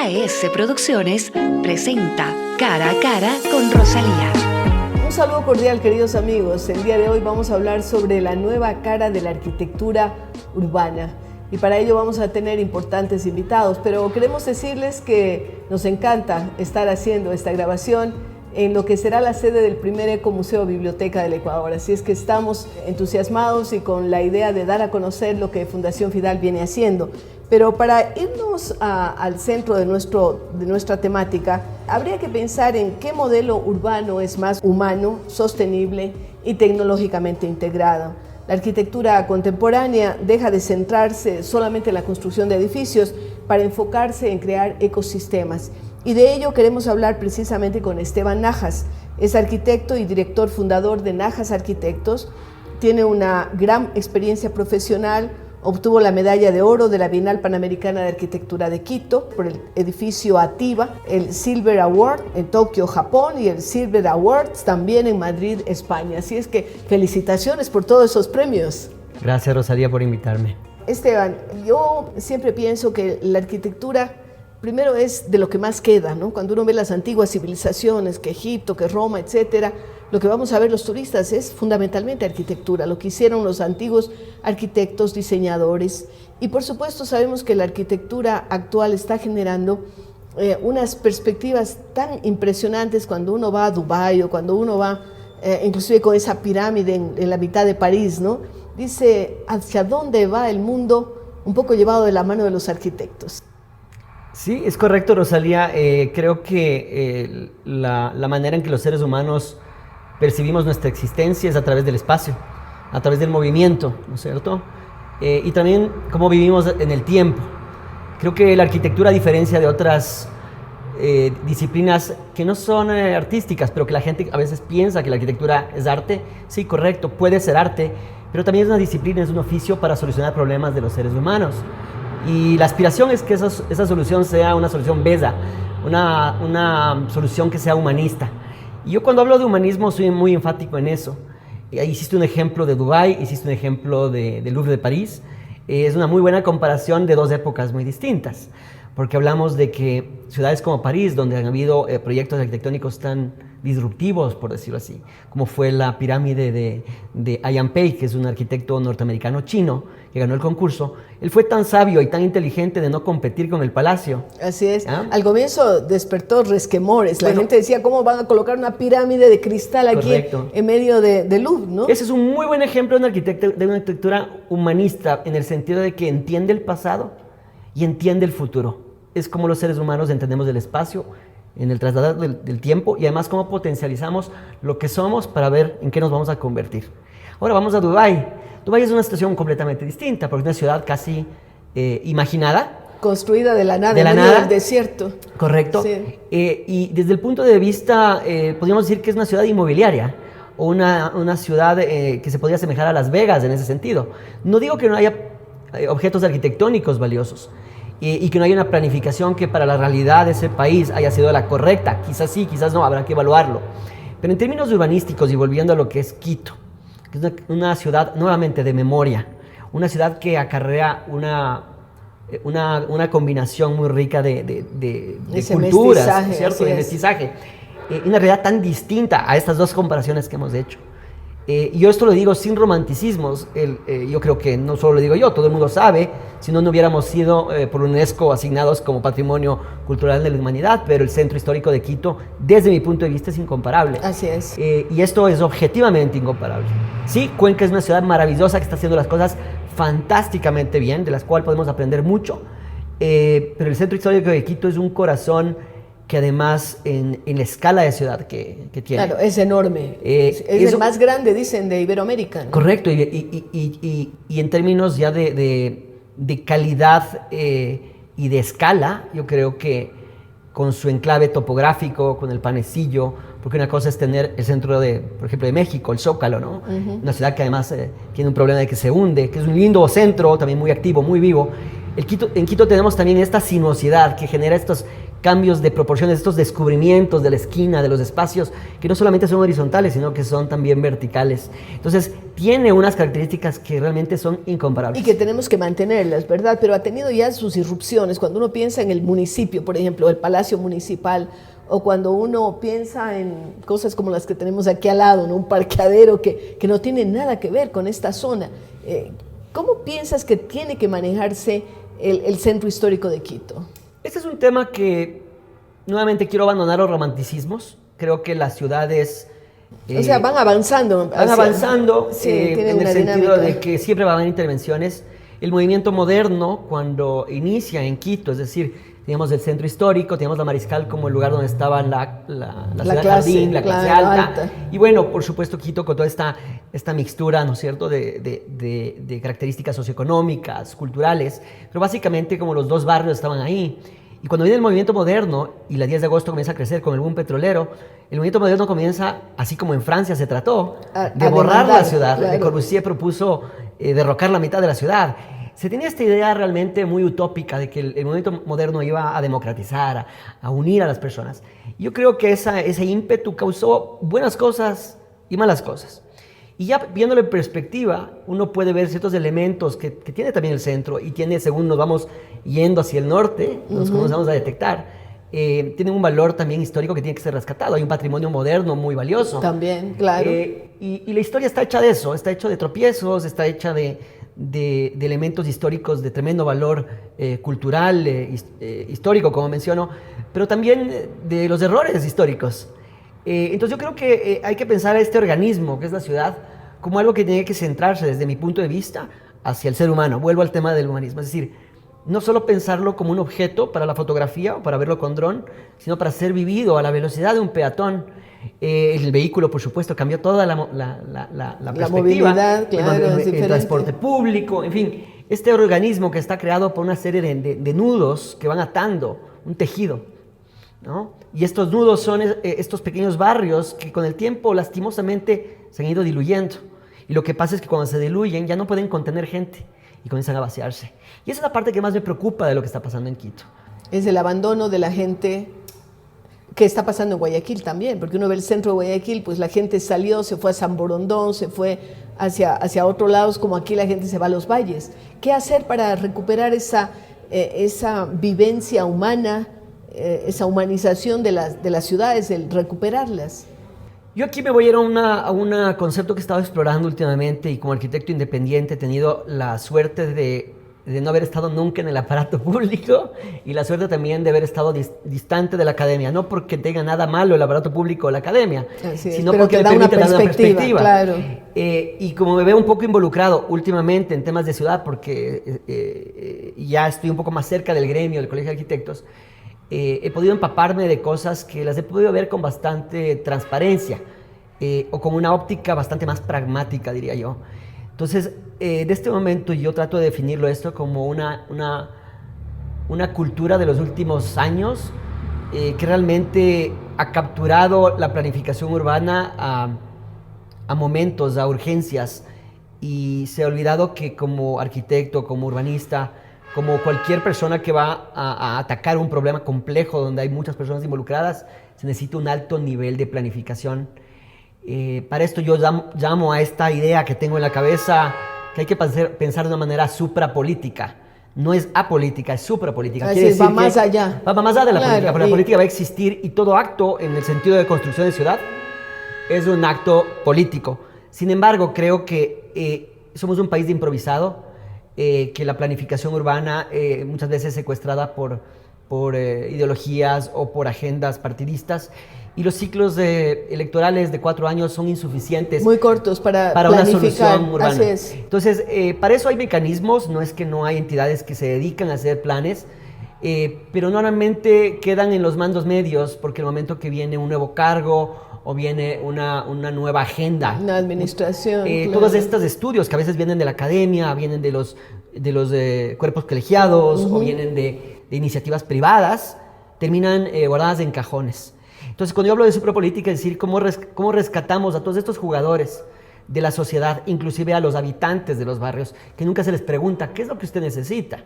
AS Producciones presenta Cara a Cara con Rosalía. Un saludo cordial, queridos amigos. El día de hoy vamos a hablar sobre la nueva cara de la arquitectura urbana. Y para ello vamos a tener importantes invitados, pero queremos decirles que nos encanta estar haciendo esta grabación en lo que será la sede del primer Ecomuseo Biblioteca del Ecuador. Así es que estamos entusiasmados y con la idea de dar a conocer lo que Fundación Fidal viene haciendo. Pero para irnos al centro de nuestra temática, habría que pensar en qué modelo urbano es más humano, sostenible y tecnológicamente integrado. La arquitectura contemporánea deja de centrarse solamente en la construcción de edificios para enfocarse en crear ecosistemas. Y de ello queremos hablar precisamente con Esteban Najas. Es arquitecto y director fundador de Najas Arquitectos. Tiene una gran experiencia profesional. Obtuvo la medalla de oro de la Bienal Panamericana de Arquitectura de Quito por el edificio Ativa, el Silver Award en Tokio, Japón, y el Silver Awards también en Madrid, España. Así es que felicitaciones por todos esos premios. Gracias, Rosalía, por invitarme. Esteban, yo siempre pienso que la arquitectura primero es de lo que más queda, ¿no? Cuando uno ve las antiguas civilizaciones, que Egipto, que Roma, etcétera, lo que vamos a ver los turistas es fundamentalmente arquitectura, lo que hicieron los antiguos arquitectos, diseñadores. Y por supuesto sabemos que la arquitectura actual está generando unas perspectivas tan impresionantes cuando uno va a Dubái o cuando uno va inclusive con esa pirámide en la mitad de París, ¿no? Dice, ¿hacia dónde va el mundo? Un poco llevado de la mano de los arquitectos. Sí, es correcto, Rosalía. Creo que la manera en que los seres humanos percibimos nuestra existencia es a través del espacio, a través del movimiento, ¿no es cierto? Y también cómo vivimos en el tiempo. Creo que la arquitectura, a diferencia de otras disciplinas que no son artísticas, pero que la gente a veces piensa que la arquitectura es arte, sí, correcto, puede ser arte, pero también es una disciplina, es un oficio para solucionar problemas de los seres humanos. Y la aspiración es que esa solución sea una solución bella, una solución que sea humanista. Y yo cuando hablo de humanismo soy muy enfático en eso. Hiciste un ejemplo de Dubái, hiciste un ejemplo del Louvre de París. Es una muy buena comparación de dos épocas muy distintas, porque hablamos de que ciudades como París, donde han habido proyectos arquitectónicos tan disruptivos, por decirlo así, como fue la pirámide de Ai Pei, que es un arquitecto norteamericano chino que ganó el concurso. Él fue tan sabio y tan inteligente de no competir con el palacio. Así es. ¿Ah? Al comienzo despertó resquemores. La gente decía, ¿cómo van a colocar una pirámide de cristal aquí en medio de Louvre, ¿no? Ese es un muy buen ejemplo de una arquitectura humanista, en el sentido de que entiende el pasado y entiende el futuro. Es como los seres humanos entendemos el espacio, en el trasladar del tiempo, y además cómo potencializamos lo que somos para ver en qué nos vamos a convertir. Ahora vamos a Dubái. Dubái es una situación completamente distinta, porque es una ciudad casi imaginada. Construida de la nada, en medio del desierto. Correcto. Sí. Y desde el punto de vista, podríamos decir que es una ciudad inmobiliaria, o una ciudad que se podría asemejar a Las Vegas en ese sentido. No digo que no haya objetos arquitectónicos valiosos, y que no haya una planificación que para la realidad de ese país haya sido la correcta. Quizás sí, quizás no, habrá que evaluarlo. Pero en términos urbanísticos, y volviendo a lo que es Quito, que es una ciudad nuevamente de memoria, una ciudad que acarrea una combinación muy rica de culturas, ¿cierto? De mestizaje. Una realidad tan distinta a estas dos comparaciones que hemos hecho. Y yo esto lo digo sin romanticismos. Yo creo que no solo lo digo yo, todo el mundo sabe, si no hubiéramos sido por UNESCO asignados como Patrimonio Cultural de la Humanidad, pero el centro histórico de Quito, desde mi punto de vista, es incomparable. Así es. Y esto es objetivamente incomparable. Sí, Cuenca es una ciudad maravillosa que está haciendo las cosas fantásticamente bien, de las cuales podemos aprender mucho, pero el centro histórico de Quito es un corazón que además en la escala de ciudad que tiene. Claro, es enorme. Es el más grande, dicen, de Iberoamérica, ¿no? Correcto, y en términos ya de calidad y de escala, yo creo que con su enclave topográfico, con el panecillo, porque una cosa es tener el centro por ejemplo, de México, el Zócalo, ¿no? Una ciudad que además tiene un problema de que se hunde, que es un lindo centro, también muy activo, muy vivo. En Quito tenemos también esta sinuosidad que genera estos cambios de proporciones, estos descubrimientos de la esquina, de los espacios, que no solamente son horizontales, sino que son también verticales. Entonces, tiene unas características que realmente son incomparables. Y que tenemos que mantenerlas, ¿verdad? Pero ha tenido ya sus irrupciones. Cuando uno piensa en el municipio, por ejemplo, el Palacio Municipal, o cuando uno piensa en cosas como las que tenemos aquí al lado, ¿no? Un parqueadero que no tiene nada que ver con esta zona. ¿Cómo piensas que tiene que manejarse el centro histórico de Quito? Este es un tema que nuevamente quiero abandonar los romanticismos. Creo que las ciudades... o sea, van avanzando. Van avanzando sí, en el sentido de que siempre van a haber intervenciones. El movimiento moderno, cuando inicia en Quito, es decir, teníamos el centro histórico, teníamos la Mariscal como el lugar donde estaba la ciudad clase, jardín, la clase claro, alta. Y bueno, por supuesto, Quito con toda esta mixtura, ¿no es cierto?, de características socioeconómicas, culturales, pero básicamente como los dos barrios estaban ahí. Y cuando viene el movimiento moderno y la 10 de agosto comienza a crecer con el boom petrolero, el movimiento moderno comienza, así como en Francia se trató, de borrar la ciudad. Claro. Le Corbusier propuso derrocar la mitad de la ciudad. Se tenía esta idea realmente muy utópica de que el movimiento moderno iba a democratizar, a unir a las personas. Yo creo que ese ímpetu causó buenas cosas y malas cosas. Y ya viéndolo en perspectiva, uno puede ver ciertos elementos que tiene también el centro y tiene, según nos vamos yendo hacia el norte, nos comenzamos a detectar, tienen un valor también histórico que tiene que ser rescatado. Hay un patrimonio moderno muy valioso. También, claro. Y la historia está hecha de eso, está hecha de tropiezos, está hecha de elementos históricos de tremendo valor cultural, histórico, como menciono, pero también de los errores históricos. Entonces yo creo que hay que pensar a este organismo, que es la ciudad, como algo que tiene que centrarse desde mi punto de vista hacia el ser humano. Vuelvo al tema del humanismo, es decir, no solo pensarlo como un objeto para la fotografía o para verlo con dron, sino para ser vivido a la velocidad de un peatón. El vehículo, por supuesto, cambió toda la perspectiva. Movilidad, claro, el transporte público, en fin, este organismo que está creado por una serie de nudos que van atando un tejido, ¿no? Y estos nudos son estos pequeños barrios que con el tiempo lastimosamente se han ido diluyendo. Y lo que pasa es que cuando se diluyen ya no pueden contener gente y comienzan a vaciarse. Y esa es la parte que más me preocupa de lo que está pasando en Quito. Es el abandono de la gente que está pasando en Guayaquil también, porque uno ve el centro de Guayaquil, pues la gente salió, se fue a San Borondón, se fue hacia otros lados, como aquí la gente se va a los valles. ¿Qué hacer para recuperar esa vivencia humana, esa humanización de las ciudades, el recuperarlas? Yo aquí me voy a ir a un concepto que he estado explorando últimamente y como arquitecto independiente he tenido la suerte de no haber estado nunca en el aparato público y la suerte también de haber estado distante de la academia, no porque tenga nada malo el aparato público o la academia, sino porque me permite dar una perspectiva. Claro. Y como me veo un poco involucrado últimamente en temas de ciudad, porque ya estoy un poco más cerca del gremio, del Colegio de Arquitectos, he podido empaparme de cosas que las he podido ver con bastante transparencia o con una óptica bastante más pragmática, diría yo. Entonces, de este momento yo trato de definirlo esto como una cultura de los últimos años que realmente ha capturado la planificación urbana a momentos, a urgencias, y se ha olvidado que como arquitecto, como urbanista, como cualquier persona que va a atacar un problema complejo donde hay muchas personas involucradas, se necesita un alto nivel de planificación. Para esto yo llamo a esta idea que tengo en la cabeza que hay que pensar de una manera suprapolítica. No es apolítica, es suprapolítica. Quiere decir va más allá. Va más allá de la política, pero la política va a existir y todo acto en el sentido de construcción de ciudad es un acto político. Sin embargo, creo que somos un país de improvisado, que la planificación urbana muchas veces es secuestrada por ideologías o por agendas partidistas. Y los ciclos electorales de 4 años son insuficientes. Muy cortos para una solución urbana. Así es. Entonces, para eso hay mecanismos, no es que no hay entidades que se dedican a hacer planes, pero normalmente quedan en los mandos medios porque el momento que viene un nuevo cargo o viene una nueva agenda. Una administración. Claro. Todos estos estudios que a veces vienen de la academia, vienen de los cuerpos colegiados o vienen de iniciativas privadas, terminan guardadas en cajones. Entonces, cuando yo hablo de suprapolítica, es decir, cómo rescatamos a todos estos jugadores de la sociedad, inclusive a los habitantes de los barrios, que nunca se les pregunta, ¿qué es lo que usted necesita?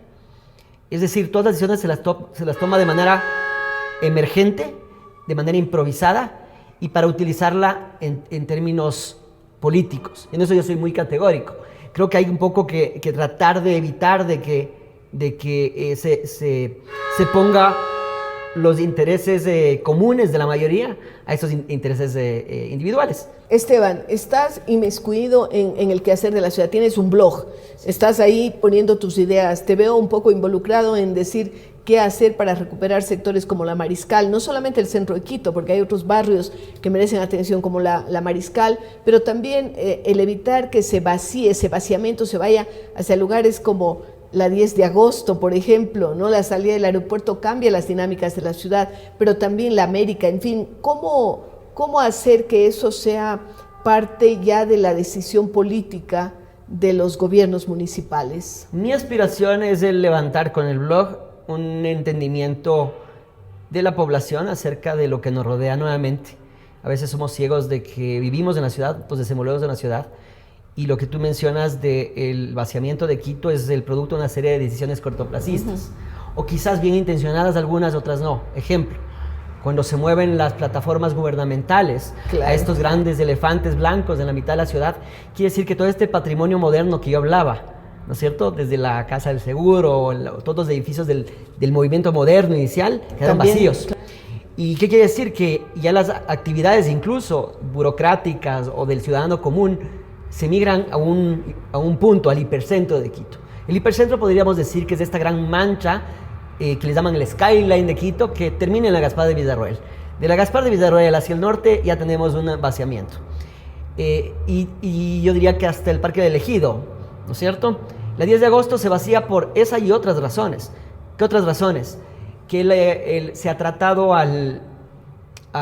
Es decir, todas las decisiones se las toma de manera emergente, de manera improvisada y para utilizarla en términos políticos. En eso yo soy muy categórico. Creo que hay un poco que tratar de evitar de que se ponga los intereses comunes de la mayoría a esos intereses individuales. Esteban, estás inmiscuido en el quehacer de la ciudad, tienes un blog, estás ahí poniendo tus ideas, te veo un poco involucrado en decir qué hacer para recuperar sectores como la Mariscal, no solamente el centro de Quito, porque hay otros barrios que merecen atención como la Mariscal, pero también el evitar que se vacíe, ese vaciamiento se vaya hacia lugares como la 10 de agosto, por ejemplo, ¿no? La salida del aeropuerto cambia las dinámicas de la ciudad, pero también la América, en fin, ¿cómo hacer que eso sea parte ya de la decisión política de los gobiernos municipales? Mi aspiración es el levantar con el blog un entendimiento de la población acerca de lo que nos rodea nuevamente. A veces somos ciegos de que vivimos en la ciudad, pues desenvolvemos en la ciudad, y lo que tú mencionas del vaciamiento de Quito es el producto de una serie de decisiones cortoplacistas, o quizás bien intencionadas algunas, otras no. Ejemplo, cuando se mueven las plataformas gubernamentales a estos grandes elefantes blancos en la mitad de la ciudad, quiere decir que todo este patrimonio moderno que yo hablaba, ¿no es cierto? Desde la Casa del Seguro, todos los edificios del movimiento moderno inicial, quedan vacíos. ¿Y qué quiere decir? Que ya las actividades incluso burocráticas o del ciudadano común se migran a un punto, al hipercentro de Quito. El hipercentro podríamos decir que es esta gran mancha que les llaman el skyline de Quito, que termina en la Gaspar de Villarroel. De la Gaspar de Villarroel hacia el norte ya tenemos un vaciamiento. Y yo diría que hasta el Parque del Ejido, ¿no es cierto? La 10 de agosto se vacía por esa y otras razones. ¿Qué otras razones? Que se ha tratado a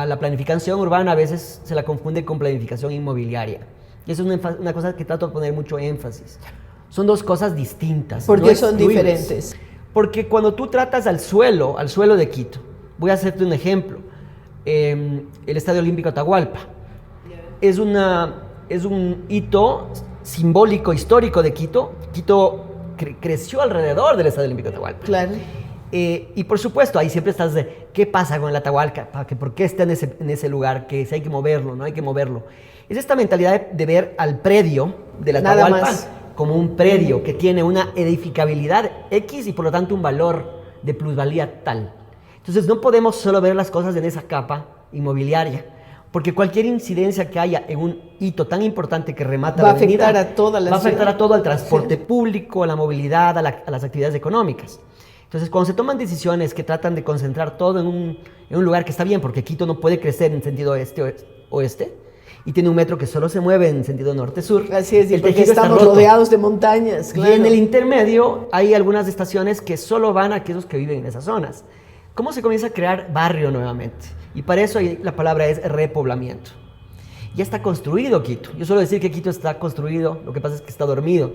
la planificación urbana, a veces se la confunde con planificación inmobiliaria. Y eso es una cosa que trato de poner mucho énfasis. Son dos cosas distintas. ¿Por qué son diferentes? Porque cuando tú tratas al suelo de Quito, voy a hacerte un ejemplo. El Estadio Olímpico Atahualpa es un hito simbólico, histórico de Quito. Quito creció alrededor del Estadio Olímpico Atahualpa. Claro. Y por supuesto, ahí siempre estás de qué pasa con el Atahualpa, ¿por qué está en ese lugar? Que si hay que moverlo, no hay que moverlo. Es esta mentalidad de ver al predio del Atahualpa como un predio que tiene una edificabilidad X y por lo tanto un valor de plusvalía tal. Entonces no podemos solo ver las cosas en esa capa inmobiliaria, porque cualquier incidencia que haya en un hito tan importante que remata la avenida va a afectar a toda la ciudad. Va a afectar a todo, al transporte público, a la movilidad, a las actividades económicas. Entonces, cuando se toman decisiones que tratan de concentrar todo en un lugar que está bien, porque Quito no puede crecer en sentido este-oeste, y tiene un metro que solo se mueve en sentido norte-sur. Así es, y porque estamos rodeados de montañas. Claro. Y en el intermedio hay algunas estaciones que solo van a aquellos que viven en esas zonas. ¿Cómo se comienza a crear barrio nuevamente? Y para eso la palabra es repoblamiento. Ya está construido Quito. Yo suelo decir que Quito está construido, lo que pasa es que está dormido.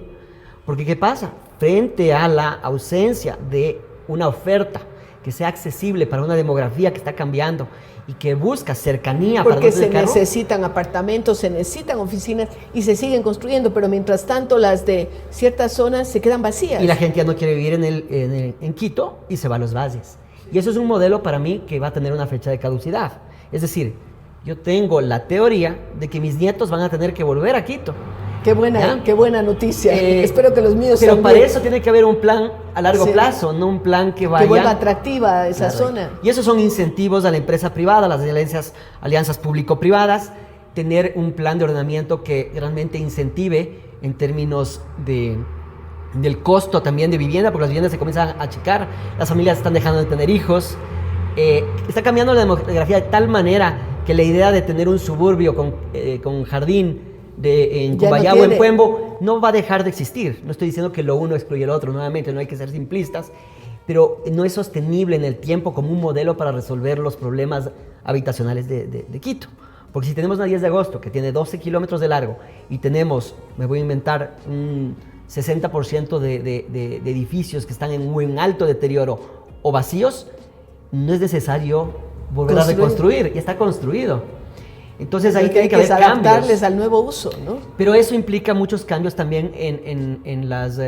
Porque ¿qué pasa? Frente a la ausencia de una oferta que sea accesible para una demografía que está cambiando y que busca cercanía porque para se necesitan apartamentos, se necesitan oficinas y se siguen construyendo, pero mientras tanto las de ciertas zonas se quedan vacías. Y la gente ya no quiere vivir en Quito y se va a los valles. Y eso es un modelo para mí que va a tener una fecha de caducidad. Es decir, yo tengo la teoría de que mis nietos van a tener que volver a Quito. Qué buena noticia. Espero que los míos pero también. Para eso tiene que haber un plan a largo plazo, no un plan que vaya... Que vuelva atractiva esa zona. Y esos son incentivos a la empresa privada, a las alianzas público-privadas, tener un plan de ordenamiento que realmente incentive en términos del costo también de vivienda, porque las viviendas se comienzan a achicar, las familias están dejando de tener hijos, está cambiando la demografía de tal manera que la idea de tener un suburbio con jardín en Cumbayá o en Puembo no va a dejar de existir. No estoy diciendo que lo uno excluye el otro, nuevamente, no hay que ser simplistas, pero no es sostenible en el tiempo como un modelo para resolver los problemas habitacionales de Quito. Porque si tenemos una 10 de agosto que tiene 12 kilómetros de largo y tenemos, me voy a inventar, un 60% de edificios que están en un alto deterioro o vacíos, no es necesario volver a reconstruir, ya está construido. Entonces ahí Porque tiene que haber adaptarles cambios. al nuevo uso, ¿no? Pero eso implica muchos cambios también en las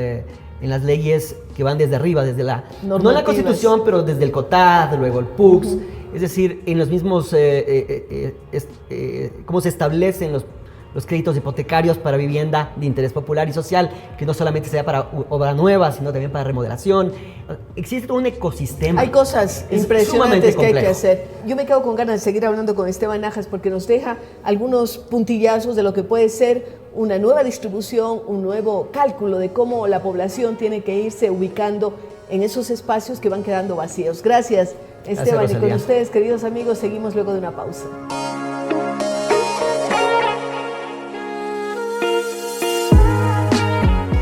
leyes que van desde arriba, desde no en la Normativas. Constitución, pero desde el COTAD, luego el PUCS, es decir, en los mismos, cómo se establecen los créditos hipotecarios para vivienda de interés popular y social, que no solamente sea para obra nueva, sino también para remodelación. Existe todo un ecosistema. Hay cosas Es impresionantes sumamente que hay que complejo. hacer. Yo me quedo con ganas de seguir hablando con Esteban Najas porque nos deja algunos puntillazos de lo que puede ser una nueva distribución, un nuevo cálculo de cómo la población tiene que irse ubicando en esos espacios que van quedando vacíos. Gracias, Esteban. Y con Rosalía. ustedes, queridos amigos, seguimos luego de una pausa.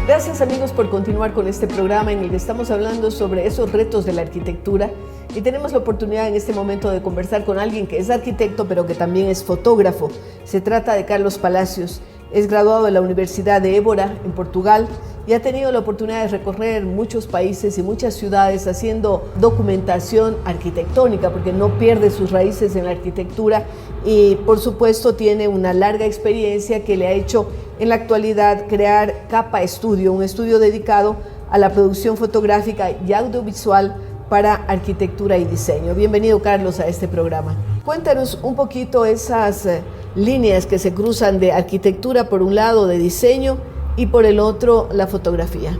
Gracias amigos por continuar con este programa en el que estamos hablando sobre esos retos de la arquitectura y tenemos la oportunidad en este momento de conversar con alguien que es arquitecto pero que también es fotógrafo. Se trata de Carlos Palacios, es graduado de la Universidad de Évora en Portugal y ha tenido la oportunidad de recorrer muchos países y muchas ciudades haciendo documentación arquitectónica porque no pierde sus raíces en la arquitectura y por supuesto tiene una larga experiencia que le ha hecho en la actualidad crear Capa Estudio, un estudio dedicado a la producción fotográfica y audiovisual para arquitectura y diseño. Bienvenido, Carlos, a este programa. Cuéntanos un poquito esas líneas que se cruzan de arquitectura por un lado, de diseño y por el otro, la fotografía.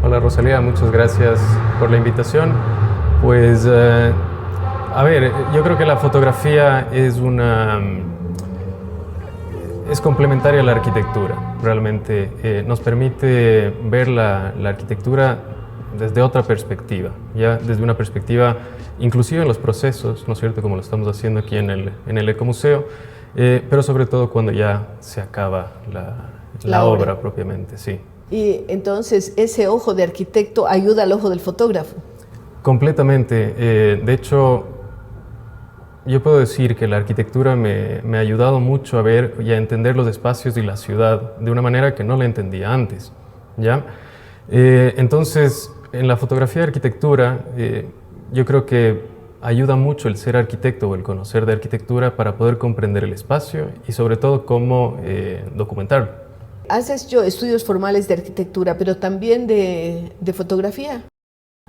Hola Rosalía, muchas gracias por la invitación. Pues, a ver, yo creo que la fotografía es complementaria a la arquitectura. Realmente nos permite ver la arquitectura desde otra perspectiva, ya desde una perspectiva inclusive en los procesos, ¿no es cierto?, como lo estamos haciendo aquí en el Ecomuseo, pero sobre todo cuando ya se acaba la obra propiamente, sí. Y entonces ese ojo de arquitecto ayuda al ojo del fotógrafo. Completamente. De hecho, yo puedo decir que la arquitectura me ha ayudado mucho a ver y a entender los espacios y la ciudad de una manera que no la entendía antes, ¿ya? Entonces, en la fotografía de arquitectura, yo creo que ayuda mucho el ser arquitecto o el conocer de arquitectura para poder comprender el espacio y sobre todo cómo documentarlo. Haces yo estudios formales de arquitectura, pero también de fotografía.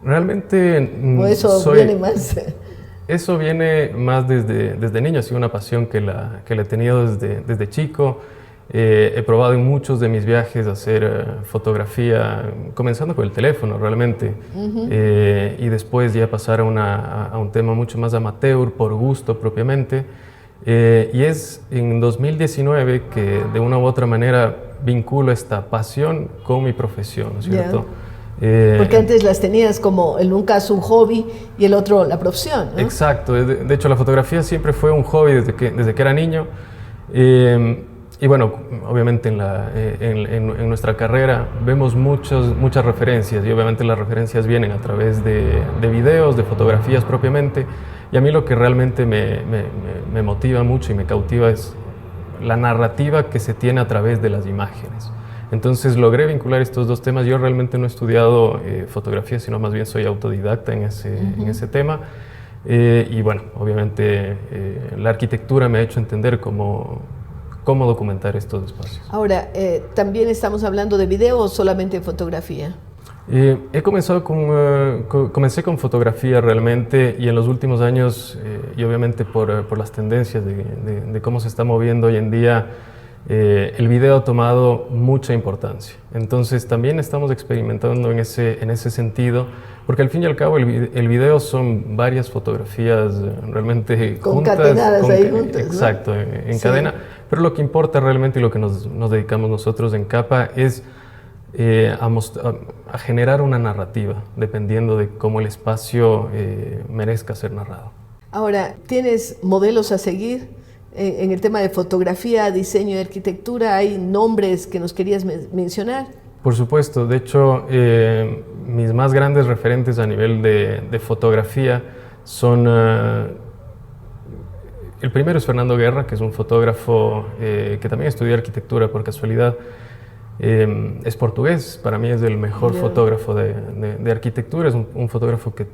Realmente ¿O eso viene más? Eso viene más desde niño, ha sido una pasión que la he tenido desde chico. He probado en muchos de mis viajes hacer fotografía, comenzando con el teléfono realmente, y después ya pasar a un tema mucho más amateur, por gusto propiamente. Y es en 2019 que de una u otra manera vinculo esta pasión con mi profesión, ¿no es cierto? Porque antes las tenías como en un caso un hobby y el otro la profesión, ¿no? Exacto, de hecho la fotografía siempre fue un hobby desde que era niño. Y bueno, obviamente en nuestra carrera vemos muchas referencias y obviamente las referencias vienen a través de videos, de fotografías propiamente. Y a mí lo que realmente me motiva mucho y me cautiva es la narrativa que se tiene a través de las imágenes. Entonces logré vincular estos dos temas. Yo realmente no he estudiado fotografía, sino más bien soy autodidacta en ese tema. Y bueno, obviamente la arquitectura me ha hecho entender cómo documentar estos espacios. Ahora, ¿también estamos hablando de video o solamente de fotografía? Comencé con fotografía realmente y en los últimos años, y obviamente por las tendencias de cómo se está moviendo hoy en día, el video ha tomado mucha importancia. Entonces también estamos experimentando en ese sentido, porque al fin y al cabo el video son varias fotografías realmente concatenadas ahí juntas, ¿no? Exacto, en cadena. Pero lo que importa realmente y lo que nos dedicamos nosotros en Capa es a generar una narrativa, dependiendo de cómo el espacio merezca ser narrado. Ahora, ¿tienes modelos a seguir en el tema de fotografía, diseño y arquitectura? ¿Hay nombres que nos querías mencionar? Por supuesto, de hecho, mis más grandes referentes a nivel de fotografía son... el primero es Fernando Guerra, que es un fotógrafo que también estudió arquitectura por casualidad. Es portugués, para mí es el mejor fotógrafo de arquitectura, es un fotógrafo que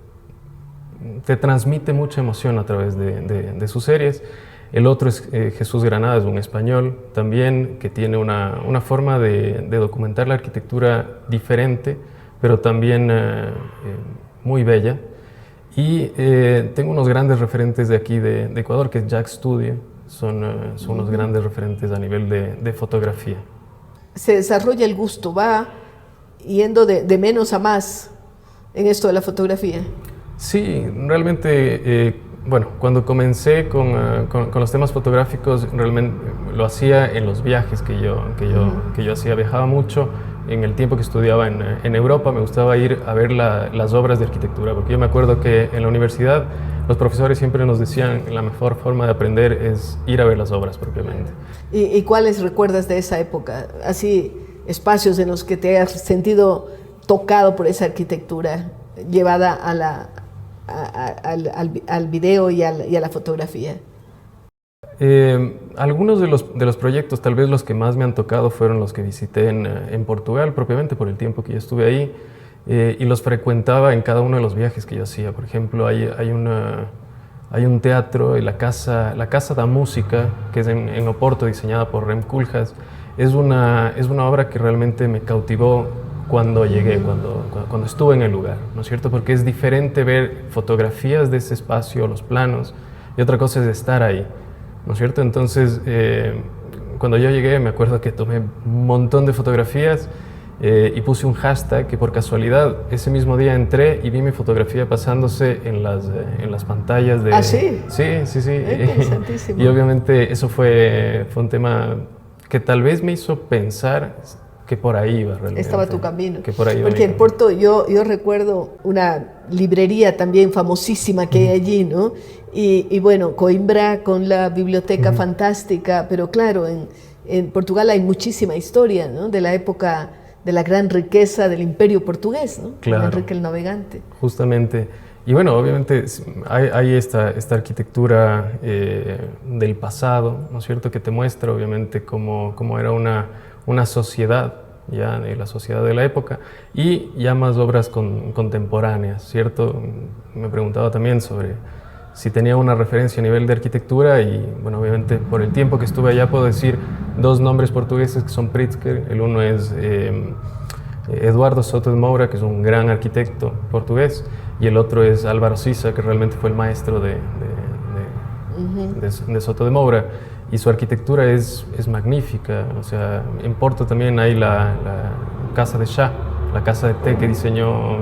te transmite mucha emoción a través de sus series. El otro es Jesús Granadas, un español también que tiene una forma de documentar la arquitectura diferente, pero también muy bella. Y tengo unos grandes referentes de aquí de Ecuador, que es Jack Studio, son unos grandes referentes a nivel de fotografía. Se desarrolla el gusto, va yendo de menos a más en esto de la fotografía. Sí, realmente, bueno, cuando comencé con los temas fotográficos, realmente lo hacía en los viajes que yo hacía. Viajaba mucho en el tiempo que estudiaba en Europa. Me gustaba ir a ver las obras de arquitectura, porque yo me acuerdo que en la universidad los profesores siempre nos decían que la mejor forma de aprender es ir a ver las obras propiamente. ¿Y cuáles recuerdas de esa época? Así, espacios en los que te has sentido tocado por esa arquitectura llevada al video y a la fotografía. Algunos de los proyectos, tal vez los que más me han tocado, fueron los que visité en Portugal, propiamente por el tiempo que yo estuve ahí, y los frecuentaba en cada uno de los viajes que yo hacía. Por ejemplo, hay un teatro, la Casa da Música, que es en Oporto, diseñada por Rem Koolhaas. Es una obra que realmente me cautivó cuando llegué, cuando estuve en el lugar, ¿no es cierto? Porque es diferente ver fotografías de ese espacio, los planos, y otra cosa es estar ahí, ¿no es cierto? Entonces, cuando yo llegué, me acuerdo que tomé un montón de fotografías y puse un hashtag que por casualidad ese mismo día entré y vi mi fotografía pasándose en las pantallas de... ¿Ah, sí? Sí. Interesantísimo. Y obviamente eso fue un tema que tal vez me hizo pensar que por ahí iba realmente. Estaba tu camino. Que por ahí iba. Porque en Porto yo recuerdo una librería también famosísima que hay allí, ¿no? Y bueno, Coimbra con la biblioteca fantástica, pero claro, en Portugal hay muchísima historia, ¿no? De la época de la gran riqueza del imperio portugués, ¿no? Claro. Enrique el Navegante. Justamente. Y bueno, obviamente hay esta arquitectura del pasado, ¿no es cierto?, que te muestra obviamente cómo era una sociedad, ya de la sociedad de la época, y ya más obras contemporáneas, ¿cierto? Me preguntaba también sobre si tenía una referencia a nivel de arquitectura, y bueno, obviamente por el tiempo que estuve allá puedo decir dos nombres portugueses que son Pritzker. El uno es Eduardo Soto de Moura, que es un gran arquitecto portugués, y el otro es Álvaro Siza, que realmente fue el maestro de Soto de Moura, y su arquitectura es magnífica. O sea, en Porto también hay la casa de chá, la casa de té que diseñó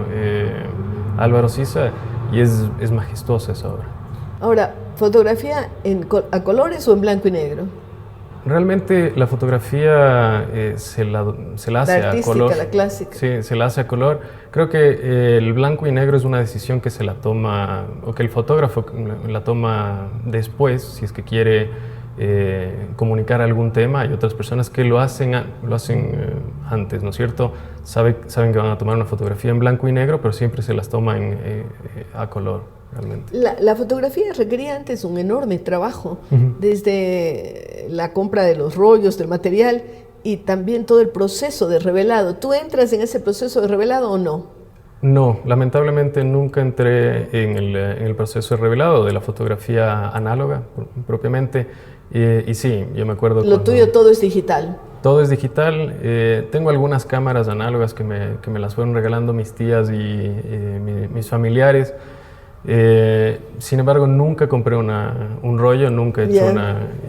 Álvaro Siza, y es majestuosa esa obra. Ahora, ¿fotografía a colores o en blanco y negro? Realmente la fotografía se la hace La artística, a color. la clásica. Sí, se la hace a color. Creo que el blanco y negro es una decisión que se la toma, o que el fotógrafo la toma después, si es que quiere comunicar algún tema. Hay otras personas que lo hacen antes, ¿no es cierto? Saben que van a tomar una fotografía en blanco y negro, pero siempre se las toma a color. Realmente. La fotografía requería antes un enorme trabajo, desde la compra de los rollos, del material, y también todo el proceso de revelado. ¿Tú entras en ese proceso de revelado o no? No, lamentablemente nunca entré en el proceso de revelado de la fotografía análoga propiamente, y sí, yo me acuerdo... Lo tuyo todo es digital. Todo es digital. Tengo algunas cámaras análogas que me las fueron regalando mis tías y mis familiares. Sin embargo, nunca compré un rollo, nunca he hecho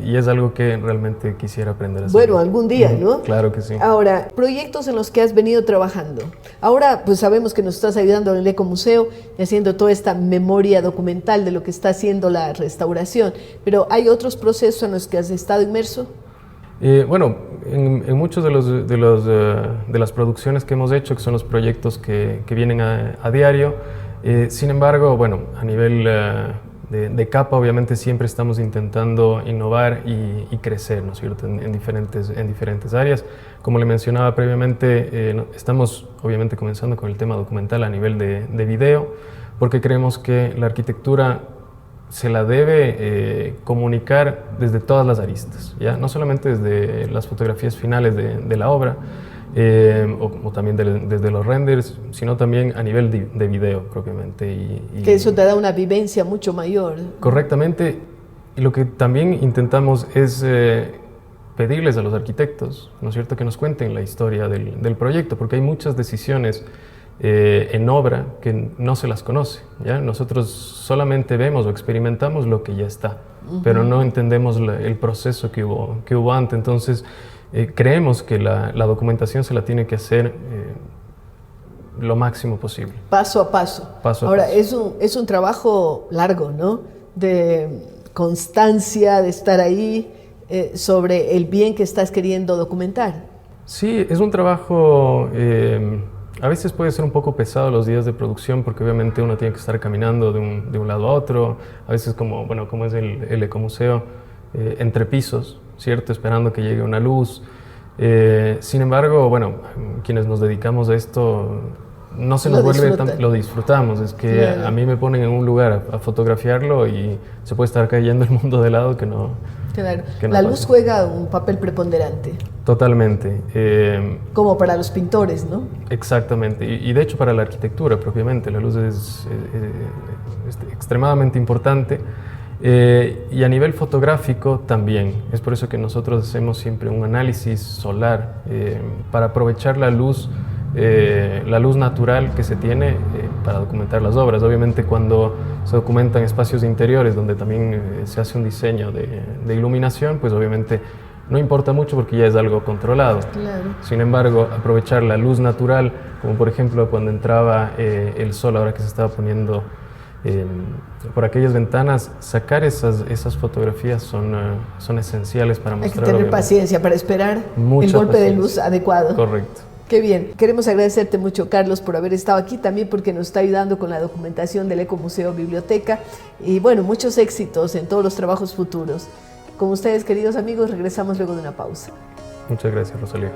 y es algo que realmente quisiera aprender a hacer. Bueno, algún día, ¿no? Claro que sí. Ahora, proyectos en los que has venido trabajando. Ahora, pues sabemos que nos estás ayudando en el Ecomuseo y haciendo toda esta memoria documental de lo que está haciendo la restauración, pero ¿hay otros procesos en los que has estado inmerso? Bueno, en muchos de las producciones que hemos hecho, que son los proyectos que vienen a diario, sin embargo, bueno, a nivel de capa, obviamente siempre estamos intentando innovar y crecer, ¿no es cierto?, en diferentes áreas. Como le mencionaba previamente, estamos obviamente comenzando con el tema documental a nivel de video, porque creemos que la arquitectura se la debe comunicar desde todas las aristas, ¿ya? No solamente desde las fotografías finales de la obra, o también desde los renders, sino también a nivel de video propiamente. Que eso te da una vivencia mucho mayor. Correctamente, Y lo que también intentamos es pedirles a los arquitectos, ¿no es cierto?, que nos cuenten la historia del proyecto, porque hay muchas decisiones en obra que no se las conoce, ¿ya? Nosotros solamente vemos o experimentamos lo que ya está, pero no entendemos el proceso que hubo antes. Entonces, creemos que la documentación se la tiene que hacer lo máximo posible. Paso a paso. Ahora, es un trabajo largo, ¿no? De constancia, de estar ahí, sobre el bien que estás queriendo documentar. Sí, es un trabajo, a veces puede ser un poco pesado los días de producción, porque obviamente uno tiene que estar caminando de un lado a otro, a veces como es el ecomuseo, entre pisos, ¿cierto?, esperando que llegue una luz. Sin embargo, quienes nos dedicamos a esto, no se nos vuelve lo disfrutamos. Es que claro, a mí me ponen en un lugar a fotografiarlo y se puede estar cayendo el mundo de lado que no. Claro. Que no la pasa. Luz juega un papel preponderante. Totalmente. Como para los pintores, ¿no? Exactamente. Y de hecho para la arquitectura propiamente, la luz es extremadamente importante. Y a nivel fotográfico también. Es por eso que nosotros hacemos siempre un análisis solar para aprovechar la luz natural que se tiene para documentar las obras. Obviamente cuando se documentan espacios interiores donde también se hace un diseño de iluminación, pues obviamente no importa mucho porque ya es algo controlado. Claro. Sin embargo, aprovechar la luz natural, como por ejemplo cuando entraba el sol, ahora que se estaba poniendo por aquellas ventanas, sacar esas fotografías son esenciales para mostrar. Hay que tener paciencia para esperar el golpe de luz adecuado. Correcto. Qué bien. Queremos agradecerte mucho, Carlos, por haber estado aquí, también porque nos está ayudando con la documentación del Ecomuseo Biblioteca y muchos éxitos en todos los trabajos futuros. Con ustedes, queridos amigos, regresamos luego de una pausa. Muchas gracias, Rosalía.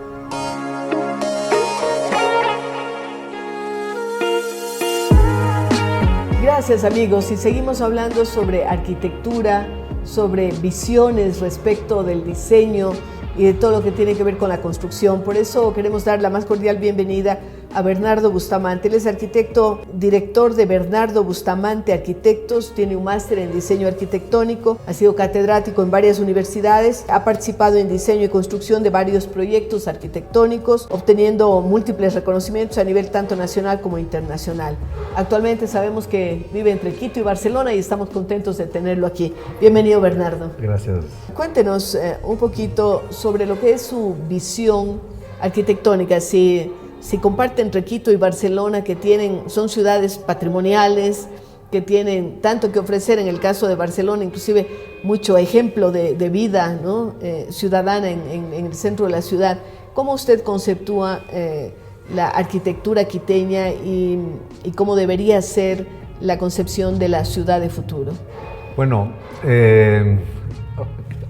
Gracias, amigos, y seguimos hablando sobre arquitectura, sobre visiones respecto del diseño y de todo lo que tiene que ver con la construcción. Por eso queremos dar la más cordial bienvenida a Bernardo Bustamante. Él es arquitecto, director de Bernardo Bustamante Arquitectos, tiene un máster en diseño arquitectónico, ha sido catedrático en varias universidades, ha participado en diseño y construcción de varios proyectos arquitectónicos, obteniendo múltiples reconocimientos a nivel tanto nacional como internacional. Actualmente sabemos que vive entre Quito y Barcelona y estamos contentos de tenerlo aquí. Bienvenido, Bernardo. Gracias. Cuéntenos un poquito sobre lo que es su visión arquitectónica, si comparte entre Quito y Barcelona, que son ciudades patrimoniales, que tienen tanto que ofrecer, en el caso de Barcelona, inclusive mucho ejemplo de vida, ¿no? Ciudadana en el centro de la ciudad. ¿Cómo usted conceptúa la arquitectura quiteña y cómo debería ser la concepción de la ciudad de futuro? Bueno,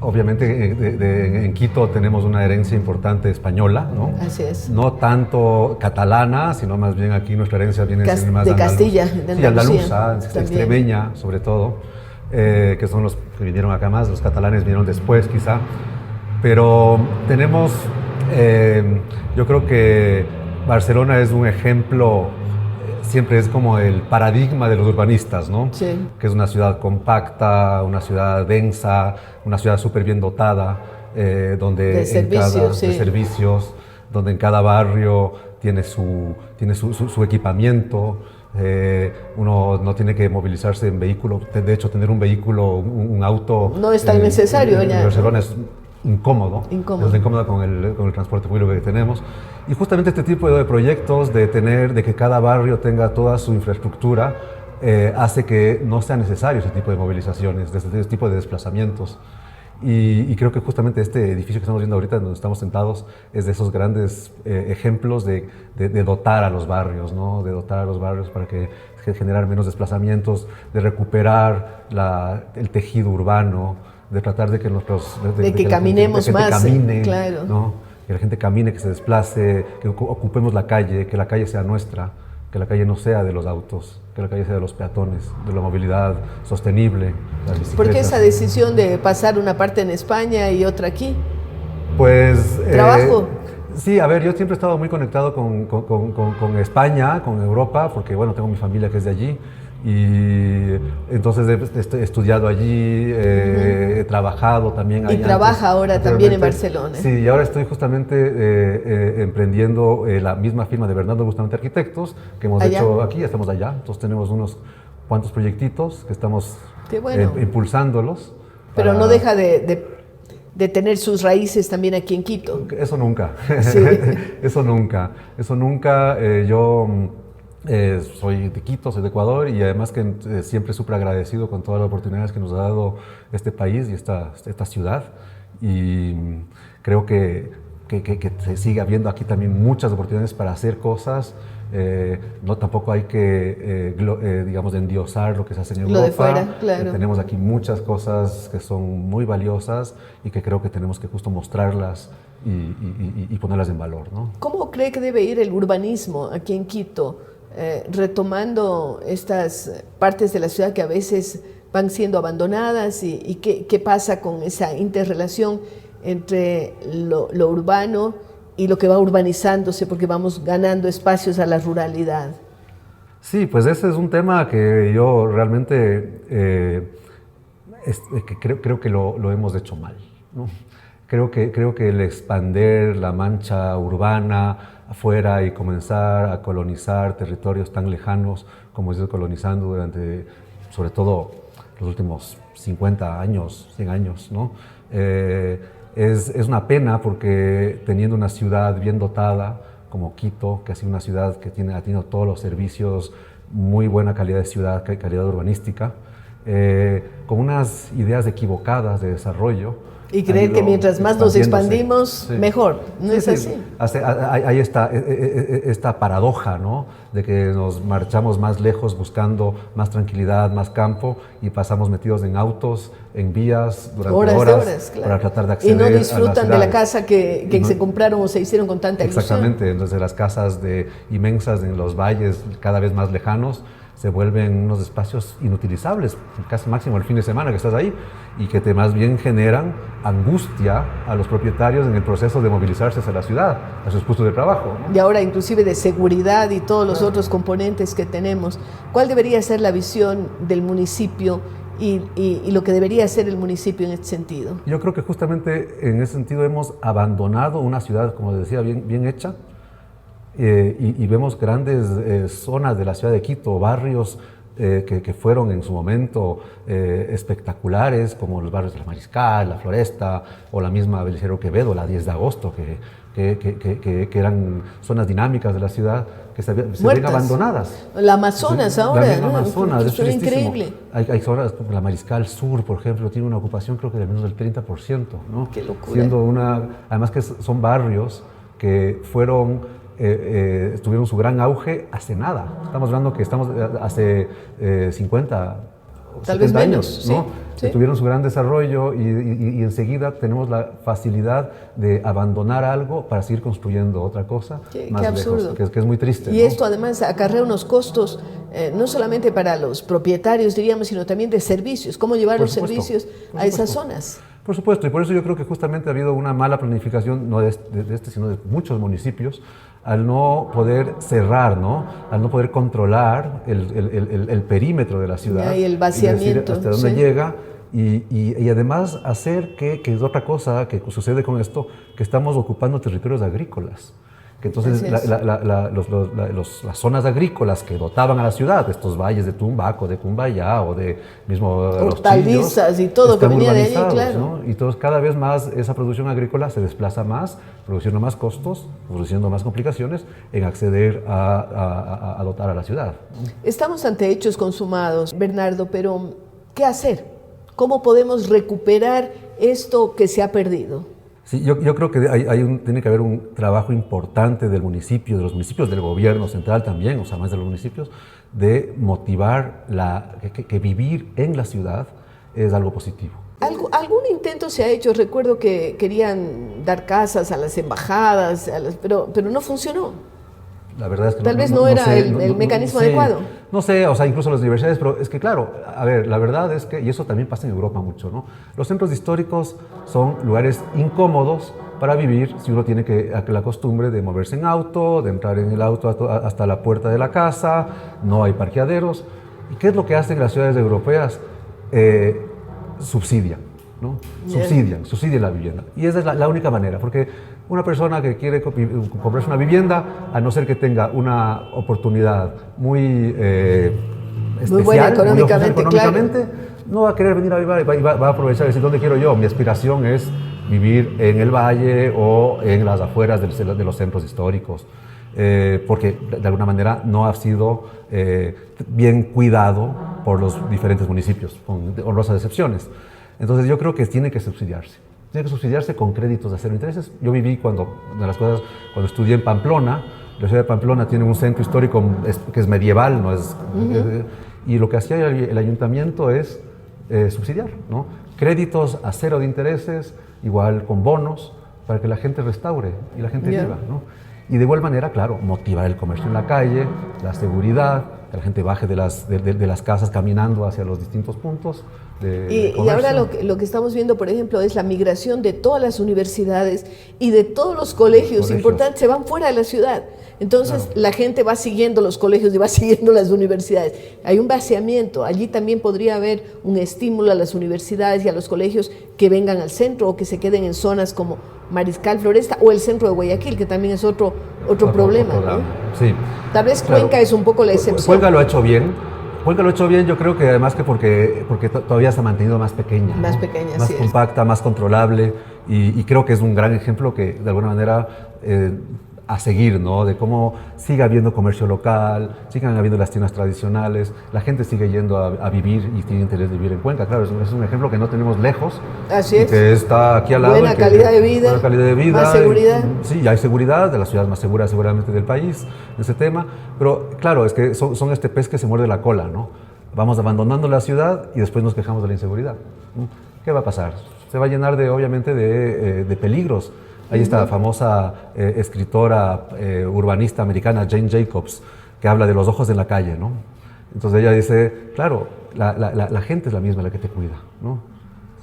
obviamente en Quito tenemos una herencia importante española, ¿no? Así es. No tanto catalana, sino más bien aquí nuestra herencia viene siendo más de Castilla, de andaluza, extremeña sobre todo, que son los que vinieron acá más, los catalanes vinieron después quizá, pero tenemos, yo creo que Barcelona es un ejemplo, siempre es como el paradigma de los urbanistas, ¿no? Sí. Que es una ciudad compacta, una ciudad densa, una ciudad súper bien dotada, donde de servicios, donde en cada barrio tiene su equipamiento. Uno no tiene que movilizarse en vehículo, de hecho tener un vehículo, un auto... No es tan necesario. En Barcelona es incómodo. Es incómodo con el transporte público que tenemos. Y justamente este tipo de proyectos de que cada barrio tenga toda su infraestructura hace que no sea necesario ese tipo de movilizaciones, ese tipo de desplazamientos. Y creo que justamente este edificio que estamos viendo ahorita, donde estamos sentados, es de esos grandes ejemplos de dotar a los barrios, ¿no? De dotar a los barrios para que generar menos desplazamientos, de recuperar el tejido urbano, de tratar de que que caminemos más, camine, claro. ¿no? Que la gente camine, que se desplace, que ocupemos la calle, que la calle sea nuestra, que la calle no sea de los autos, que la calle sea de los peatones, de la movilidad sostenible, las bicicletas. ¿Por qué esa decisión de pasar una parte en España y otra aquí? Pues... ¿Trabajo? Sí, a ver, yo siempre he estado muy conectado con España, con Europa, porque bueno, tengo mi familia que es de allí, Y entonces he estudiado allí, he trabajado también. Y trabaja ahora también en Barcelona. Sí, y ahora estoy justamente emprendiendo la misma firma de Bernardo Bustamante Arquitectos, que hemos hecho aquí, estamos allá. Entonces tenemos unos cuantos proyectitos que estamos impulsándolos. Pero no deja de tener sus raíces también aquí en Quito. Eso nunca, Sí. eso nunca. Yo soy de Quito, soy de Ecuador, y además que siempre súper agradecido con todas las oportunidades que nos ha dado este país y esta ciudad. Y creo que se sigue habiendo aquí también muchas oportunidades para hacer cosas. No, tampoco hay que, digamos, endiosar lo que se hace en Europa. Lo de fuera, claro. Tenemos aquí muchas cosas que son muy valiosas y que creo que tenemos que justo mostrarlas y ponerlas en valor, ¿no? ¿Cómo cree que debe ir el urbanismo aquí en Quito, retomando estas partes de la ciudad que a veces van siendo abandonadas y qué pasa con esa interrelación entre lo urbano y lo que va urbanizándose porque vamos ganando espacios a la ruralidad? Sí, pues ese es un tema que yo realmente creo que lo hemos hecho mal, ¿no? Creo que el expander la mancha urbana afuera y comenzar a colonizar territorios tan lejanos como se está colonizando durante, sobre todo, los últimos 50 años, 100 años, ¿no? Es una pena porque teniendo una ciudad bien dotada como Quito, que ha sido una ciudad que ha tenido todos los servicios, muy buena calidad de ciudad, calidad urbanística, con unas ideas equivocadas de desarrollo. Y creer que mientras más nos expandimos, mejor. ¿No es así? Hay esta paradoja, ¿no? De que nos marchamos más lejos buscando más tranquilidad, más campo, y pasamos metidos en autos, en vías durante horas claro, para tratar de acceder a la ciudad. Y no disfrutan de la casa que se compraron o se hicieron con tanta ilusión. Exactamente. Entonces las casas inmensas en los valles cada vez más lejanos se vuelven unos espacios inutilizables, casi máximo el fin de semana que estás ahí, y que más bien generan angustia a los propietarios en el proceso de movilizarse hacia la ciudad, a sus puestos de trabajo, ¿no? Y ahora inclusive de seguridad y todos los otros componentes que tenemos. ¿Cuál debería ser la visión del municipio y lo que debería hacer el municipio en este sentido? Yo creo que justamente en ese sentido hemos abandonado una ciudad, como decía, bien hecha. Y vemos grandes zonas de la ciudad de Quito, barrios que fueron en su momento espectaculares, como los barrios de la Mariscal, la Floresta, o la misma Belisario Quevedo, la 10 de agosto, que eran zonas dinámicas de la ciudad que se ven abandonadas. La Amazonas ahora, la Amazonas, es increíble. Hay zonas como la Mariscal Sur, por ejemplo, tiene una ocupación creo que de menos del 30%, ¿no? Qué locura. Siendo además que son barrios que tuvieron su gran auge hace nada. Estamos hablando que estamos hace 50 tal vez menos, ¿no? Sí. Tuvieron su gran desarrollo y enseguida tenemos la facilidad de abandonar algo para seguir construyendo otra cosa más absurdo. lejos, que es muy triste. Y ¿no? Esto además acarrea unos costos, no solamente para los propietarios, diríamos, sino también de servicios. ¿Cómo llevar los servicios a esas zonas? Por supuesto, y por eso yo creo que justamente ha habido una mala planificación, no de este, sino de muchos municipios, al no poder cerrar, ¿no? Al no poder controlar el perímetro de la ciudad. Y el vaciamiento. Y decir hasta dónde llega, y además hacer que es otra cosa que sucede con esto, que estamos ocupando territorios agrícolas. Que entonces las zonas agrícolas que dotaban a la ciudad, estos valles de Tumbaco, de Cumbayá o de mismo hortalizas y todo que venía de allí, claro. ¿no? Y entonces cada vez más esa producción agrícola se desplaza más, produciendo más costos, produciendo más complicaciones en acceder a dotar a la ciudad. Estamos ante hechos consumados, Bernardo, pero ¿qué hacer? ¿Cómo podemos recuperar esto que se ha perdido? Sí, yo creo que tiene que haber un trabajo importante del municipio, de los municipios, del gobierno central también, o sea, más de los municipios, de motivar que vivir en la ciudad es algo positivo. ¿Algún intento se ha hecho? Recuerdo que querían dar casas a las embajadas, pero no funcionó. La verdad es que tal vez no era el mecanismo adecuado. No sé, o sea, incluso las universidades, pero es que claro, a ver, la verdad es que, y eso también pasa en Europa mucho, ¿no? Los centros históricos son lugares incómodos para vivir si uno tiene la costumbre de moverse en auto, de entrar en el auto hasta la puerta de la casa, no hay parqueaderos. ¿Y qué es lo que hacen las ciudades europeas? Subsidian, ¿no? Subsidian la vivienda. Y esa es la única manera, porque una persona que quiere comprarse una vivienda, a no ser que tenga una oportunidad muy especial, muy buena económicamente, claro, no va a querer venir a vivir y va a aprovechar y decir, ¿dónde quiero yo? Mi aspiración es vivir en el valle o en las afueras de los centros históricos, porque de alguna manera no ha sido bien cuidado por los diferentes municipios, con honrosas excepciones. Entonces yo creo que tiene que subsidiarse con créditos de cero intereses. Yo viví cuando estudié en Pamplona. La ciudad de Pamplona tiene un centro histórico que es medieval, ¿no? Y lo que hacía el ayuntamiento es subsidiar, ¿no? Créditos a cero de intereses, igual con bonos, para que la gente restaure y la gente viva, ¿no? Y de igual manera, claro, motivar el comercio en la calle, la seguridad, que la gente baje de las casas caminando hacia los distintos puntos de y ahora lo que estamos viendo, por ejemplo, es la migración de todas las universidades y de todos los colegios importantes, se van fuera de la ciudad. Entonces la gente va siguiendo los colegios y va siguiendo las universidades. Hay un vaciamiento. Allí también podría haber un estímulo a las universidades y a los colegios que vengan al centro o que se queden en zonas como Mariscal Floresta o el centro de Guayaquil, que también es otro problema, ¿no? Sí. Tal vez Cuenca es un poco la excepción. Cuenca lo ha hecho bien. Yo creo que además que porque todavía se ha mantenido más pequeña. Más ¿no? pequeña, más compacta, más controlable, y creo que es un gran ejemplo que de alguna manera a seguir, ¿no? De cómo sigue habiendo comercio local, sigan habiendo las tiendas tradicionales, la gente sigue yendo a vivir y tiene interés de vivir en Cuenca. Claro, es un ejemplo que no tenemos lejos. Así es. Que está aquí al lado. Buena calidad de vida, más seguridad. Sí, hay seguridad, de las ciudades más seguras seguramente del país, en ese tema. Pero claro, es que son este pez que se muerde la cola, ¿no? Vamos abandonando la ciudad y después nos quejamos de la inseguridad. ¿Qué va a pasar? Se va a llenar obviamente de peligros. Hay esta famosa escritora urbanista americana, Jane Jacobs, que habla de los ojos en la calle, ¿no? Entonces ella dice, claro, la gente es la misma la que te cuida, ¿no?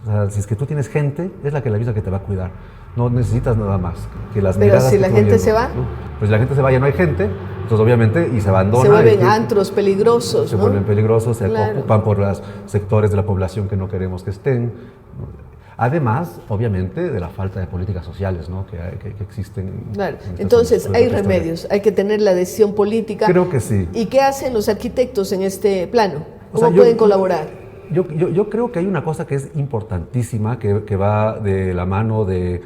O sea, si es que tú tienes gente, es la misma que te va a cuidar. No necesitas nada más que las miradas. Pero si la gente se va. ¿No? Pues si la gente se va, ya no hay gente, entonces obviamente, y se abandona. Se vuelven antros peligrosos, Se vuelven peligrosos, se ocupan por los sectores de la población que no queremos que estén, ¿no? Además, obviamente, de la falta de políticas sociales, ¿no? que existen. Claro. Entonces, hay remedios, hay que tener la decisión política. Creo que sí. ¿Y qué hacen los arquitectos en este plano? ¿Cómo pueden colaborar? Yo creo que hay una cosa que es importantísima, que va de la mano de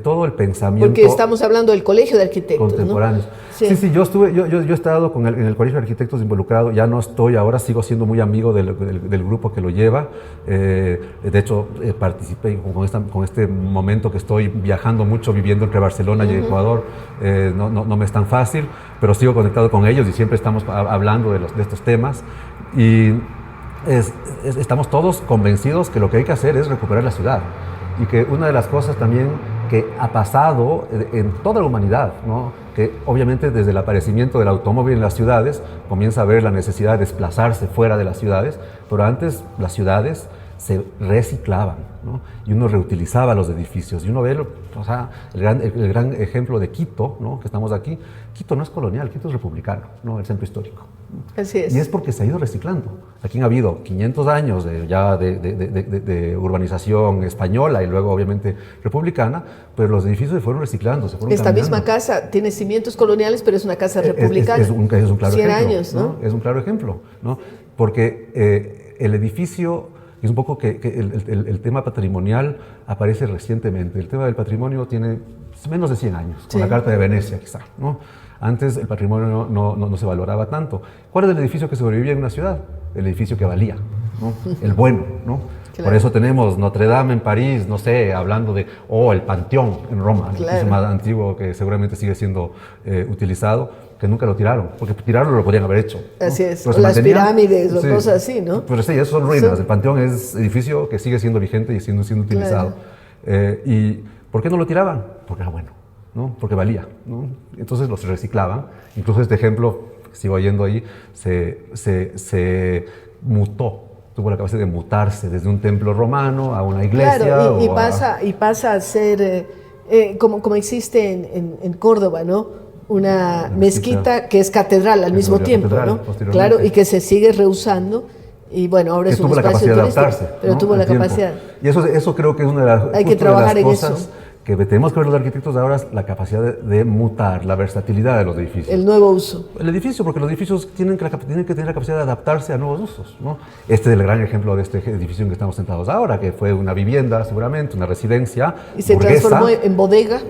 todo el pensamiento. Porque estamos hablando del Colegio de Arquitectos, contemporáneos. ¿no? Sí, yo he estado en el Colegio de Arquitectos involucrado, ya no estoy ahora, sigo siendo muy amigo del grupo que lo lleva. De hecho, participé con este momento que estoy viajando mucho, viviendo entre Barcelona y Ecuador. No me es tan fácil, pero sigo conectado con ellos y siempre estamos hablando de estos temas. Y estamos todos convencidos que lo que hay que hacer es recuperar la ciudad, y que una de las cosas también que ha pasado en toda la humanidad, ¿no? Que obviamente desde el aparecimiento del automóvil en las ciudades comienza a haber la necesidad de desplazarse fuera de las ciudades, pero antes las ciudades se reciclaban, ¿no? Y uno reutilizaba los edificios, y uno ve el gran ejemplo de Quito, ¿no? Que estamos aquí. Quito no es colonial, Quito es republicano, ¿no? El centro histórico. Así es. Y es porque se ha ido reciclando. Aquí ha habido 500 años de urbanización española y luego obviamente republicana, pero los edificios se fueron reciclando, se fueron Esta cambiando. misma casa tiene cimientos coloniales, pero es una casa republicana. Es un claro 100 ejemplo, años, ¿no? Es un claro ejemplo, ¿no? Porque el edificio, es un poco que el tema patrimonial aparece recientemente. El tema del patrimonio tiene menos de 100 años, con la Carta de Venecia quizá, ¿no? Antes el patrimonio no se valoraba tanto. ¿Cuál es el edificio que sobrevivía en una ciudad? El edificio que valía, ¿no? El bueno, ¿no? Claro. Por eso tenemos Notre Dame en París, no sé, hablando de, el Panteón en Roma, el edificio más antiguo que seguramente sigue siendo utilizado, que nunca lo tiraron, porque tirarlo lo podrían haber hecho, ¿no? Así es, o las pirámides o cosas así, ¿no? Pero sí, eso son ruinas. El Panteón es edificio que sigue siendo vigente y siendo utilizado. ¿Y por qué no lo tiraban? Porque era bueno, ¿no? Porque valía, ¿no? Entonces los reciclaban. Incluso este ejemplo, sigo oyendo ahí, se mutó. Tuvo la capacidad de mutarse desde un templo romano a una iglesia. Claro, y pasa a ser, como existe en Córdoba, ¿no? una mezquita que es catedral al mismo tiempo, catedral, ¿no? Claro, y que se sigue reusando. Y bueno, ahora es un espacio turístico, pero tuvo la capacidad. Y eso creo que es una de las, hay que trabajar en cosas eso. Que tenemos que ver los arquitectos ahora, es la capacidad de mutar, la versatilidad de los edificios. El nuevo uso. El edificio, porque los edificios tienen que tener la capacidad de adaptarse a nuevos usos, ¿no? Este es el gran ejemplo de este edificio en que estamos sentados ahora, que fue una vivienda seguramente, una residencia y se burguesa, transformó en bodega.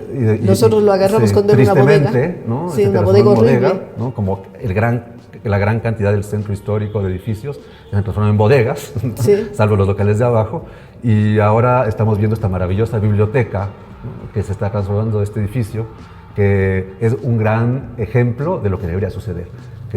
Nosotros lo agarramos cuando era una bodega. ¿no? Sí, una bodega horrible. ¿no? Como la gran cantidad del centro histórico de edificios se transformaron en bodegas, sí. salvo los locales de abajo. Y ahora estamos viendo esta maravillosa biblioteca, ¿no? Que se está transformando este edificio, que es un gran ejemplo de lo que debería suceder.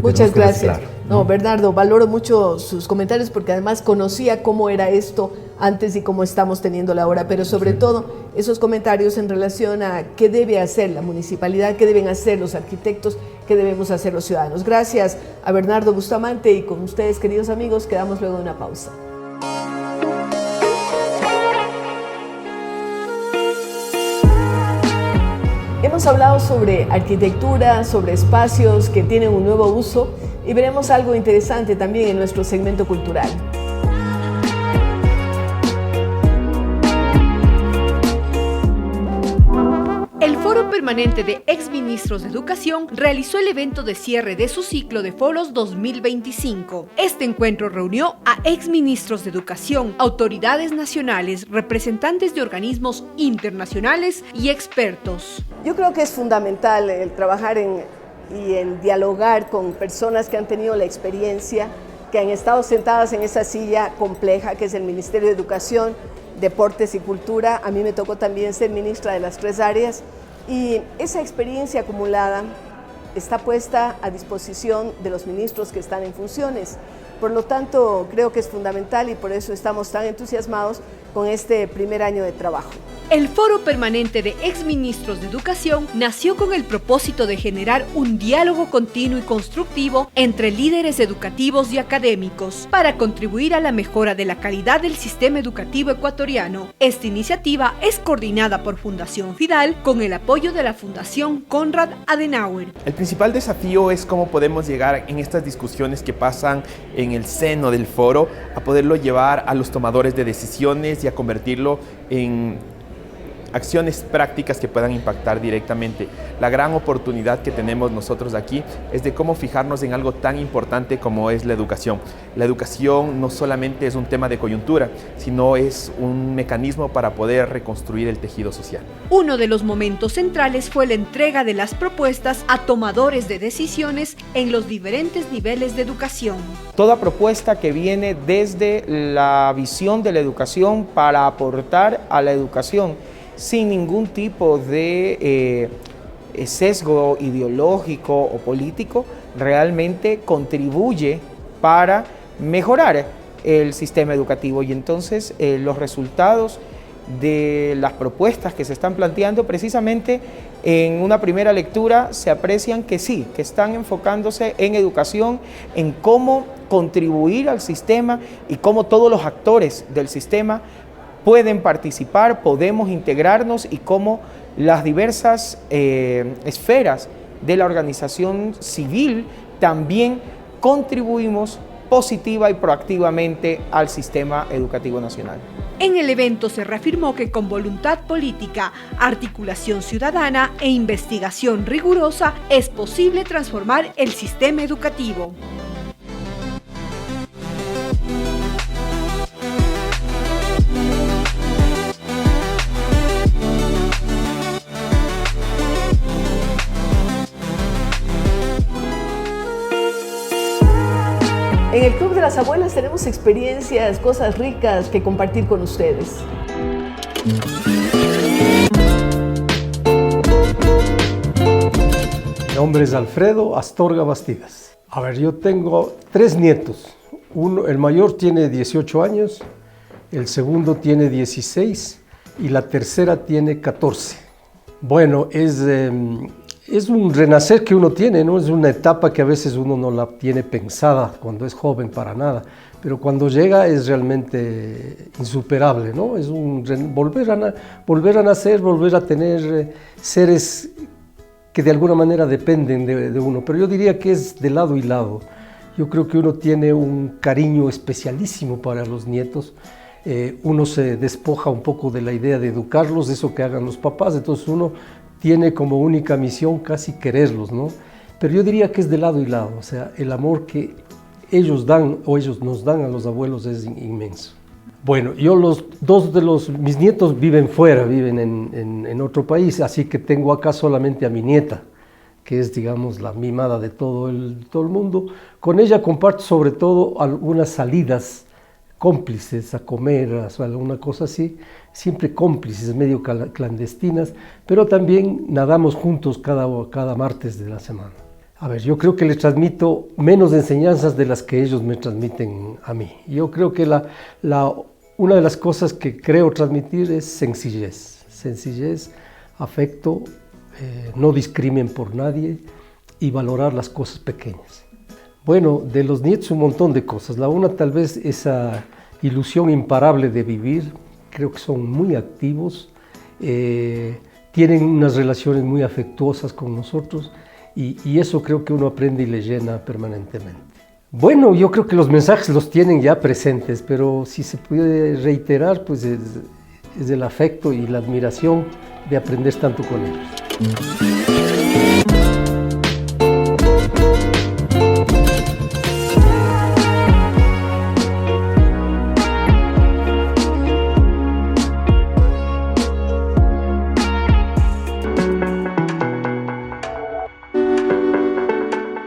Muchas gracias. No, Bernardo, valoro mucho sus comentarios porque además conocía cómo era esto antes y cómo estamos teniéndolo ahora, pero sobre todo esos comentarios en relación a qué debe hacer la municipalidad, qué deben hacer los arquitectos, qué debemos hacer los ciudadanos. Gracias a Bernardo Bustamante y con ustedes, queridos amigos, quedamos luego de una pausa. Hemos hablado sobre arquitectura, sobre espacios que tienen un nuevo uso y veremos algo interesante también en nuestro segmento cultural. El Foro Permanente de Exministros de Educación realizó el evento de cierre de su ciclo de foros 2025. Este encuentro reunió a exministros de Educación, autoridades nacionales, representantes de organismos internacionales y expertos. Yo creo que es fundamental el trabajar y el dialogar con personas que han tenido la experiencia, que han estado sentadas en esa silla compleja que es el Ministerio de Educación, Deportes y Cultura. A mí me tocó también ser ministra de las 3 áreas y esa experiencia acumulada está puesta a disposición de los ministros que están en funciones. Por lo tanto, creo que es fundamental y por eso estamos tan entusiasmados con este primer año de trabajo. El Foro Permanente de Exministros de Educación nació con el propósito de generar un diálogo continuo y constructivo entre líderes educativos y académicos para contribuir a la mejora de la calidad del sistema educativo ecuatoriano. Esta iniciativa es coordinada por Fundación Fidal con el apoyo de la Fundación Konrad Adenauer. El principal desafío es cómo podemos llegar en estas discusiones que pasan en el seno del foro a poderlo llevar a los tomadores de decisiones y a convertirlo en acciones prácticas que puedan impactar directamente. La gran oportunidad que tenemos nosotros aquí es de cómo fijarnos en algo tan importante como es la educación. La educación no solamente es un tema de coyuntura, sino es un mecanismo para poder reconstruir el tejido social. Uno de los momentos centrales fue la entrega de las propuestas a tomadores de decisiones en los diferentes niveles de educación. Toda propuesta que viene desde la visión de la educación para aportar a la educación sin ningún tipo de sesgo ideológico o político, realmente contribuye para mejorar el sistema educativo. Y entonces los resultados de las propuestas que se están planteando, precisamente en una primera lectura se aprecian que sí, que están enfocándose en educación, en cómo contribuir al sistema y cómo todos los actores del sistema pueden participar, podemos integrarnos y cómo las diversas esferas de la organización civil también contribuimos positiva y proactivamente al sistema educativo nacional. En el evento se reafirmó que con voluntad política, articulación ciudadana e investigación rigurosa es posible transformar el sistema educativo. En el Club de las Abuelas tenemos experiencias, cosas ricas que compartir con ustedes. Mi nombre es Alfredo Astorga Bastidas. A ver, yo tengo 3 nietos. El mayor tiene 18 años, el segundo tiene 16 y la tercera tiene 14. Bueno, es un renacer que uno tiene, ¿no? Es una etapa que a veces uno no la tiene pensada cuando es joven para nada, pero cuando llega es realmente insuperable, ¿no? Es volver a nacer, volver a tener seres que de alguna manera dependen de uno, pero yo diría que es de lado y lado. Yo creo que uno tiene un cariño especialísimo para los nietos. Uno se despoja un poco de la idea de educarlos, de eso que hagan los papás, entonces uno tiene como única misión casi quererlos, ¿no? Pero yo diría que es de lado y lado, o sea, el amor que ellos dan o ellos nos dan a los abuelos es inmenso. Bueno, yo mis nietos viven fuera, viven en otro país, así que tengo acá solamente a mi nieta, que es, digamos, la mimada de todo el mundo. Con ella comparto sobre todo algunas salidas cómplices a comer, o alguna cosa así, siempre cómplices, medio clandestinas, pero también nadamos juntos cada martes de la semana. A ver, yo creo que les transmito menos enseñanzas de las que ellos me transmiten a mí. Yo creo que una de las cosas que creo transmitir es sencillez, afecto, no discrimen por nadie y valorar las cosas pequeñas. Bueno, de los nietos un montón de cosas. La una tal vez esa ilusión imparable de vivir, creo que son muy activos, tienen unas relaciones muy afectuosas con nosotros y eso creo que uno aprende y le llena permanentemente. Bueno, yo creo que los mensajes los tienen ya presentes, pero si se puede reiterar, pues es el afecto y la admiración de aprender tanto con ellos.